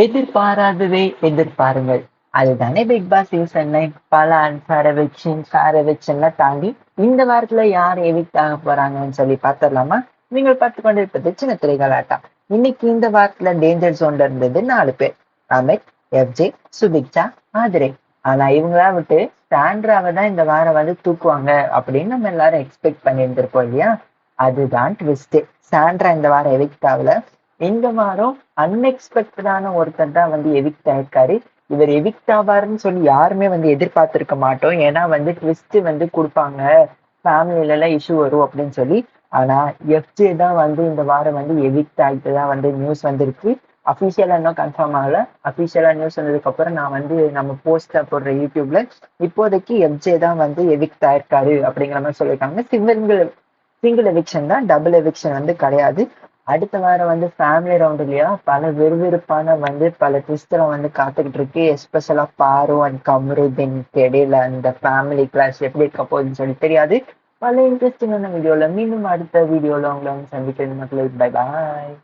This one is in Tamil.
எதிர்பாராததை எதிர்பாருங்கள். அதுதானே பிக் பாஸ் சீசன் 9. பல அன்ஃபேர் எவிக்ஷன், ஃபேர் எவிக்ஷன்லாம் தாண்டி இந்த வாரத்துல யார் எவிக்ட் ஆக போறாங்கன்னு சொல்லி பார்த்துடலாமா? நீங்கள் பார்த்து கொண்டிருப்பது சின்ன திரைகளாட்டா. இன்னைக்கு இந்த வாரத்துல டேஞ்சர் ஜோன்ல இருந்தது 4 பேர். அமித், எஃப்ஜே, சுபிக்ஷா, ஆதிரை. ஆனா இவங்களா விட்டு சாண்ட்ராவை தான் இந்த வாரம் வந்து தூக்குவாங்க அப்படின்னு நம்ம எல்லாரும் எக்ஸ்பெக்ட் பண்ணியிருந்திருப்போம் இல்லையா? அதுதான் ட்விஸ்ட். சாண்ட்ரா இந்த வாரம் எவிக்ட் ஆகல. இந்த வாரம் அன்எக்ஸ்பெக்டடான ஒருத்தர் தான் வந்து எவிக்ட் ஆயிருக்காரு. இவர் எவிக்ட் ஆவாருன்னு சொல்லி யாருமே வந்து எதிர்பார்த்திருக்க மாட்டோம். ஏன்னா வந்து ட்விஸ்ட் வந்து கொடுப்பாங்க, ஃபேமிலில எல்லாம் இஷ்யூ வரும் அப்படின்னு சொல்லி. ஆனா எஃப்ஜே தான் வந்து இந்த வாரம் வந்து எவிக்ட் ஆகிட்டு தான் வந்து நியூஸ் வந்திருக்கு. அபிஷியலா இன்னும் கன்ஃபார்ம் ஆகல. அபிஷியலா நியூஸ் வந்ததுக்கு அப்புறம் நான் வந்து நம்ம போஸ்டா போடுற யூடியூப்ல இப்போதைக்கு எஃப்ஜே தான் வந்து எவிக்ட் ஆயிருக்காரு அப்படிங்கிற மாதிரி சொல்லியிருக்காங்க. சிங்கிள் எவிக்ஷன் தான், டபுள் எவிக்ஷன் வந்து கிடையாது. அடுத்த வாரம் வந்து ஃபேமிலி ரவுண்ட் இல்லையா, பல விறுவிறுப்பான வந்து பல ட்விஸ்ட் எல்லாம் வந்து காத்துக்கிட்டு இருக்கு. எஸ்பெஷலா பாரு அண்ட் கமருதீனுக்கு இடையில அந்த ஃபேமிலி கிளாஸ் எப்படி இருக்க போகுதுன்னு சொல்லி தெரியாது. பல இன்ட்ரெஸ்டிங்கான வீடியோல மீண்டும் அடுத்த வீடியோல உங்களை வந்து சந்திக்கிறது மக்களே. Bye bye.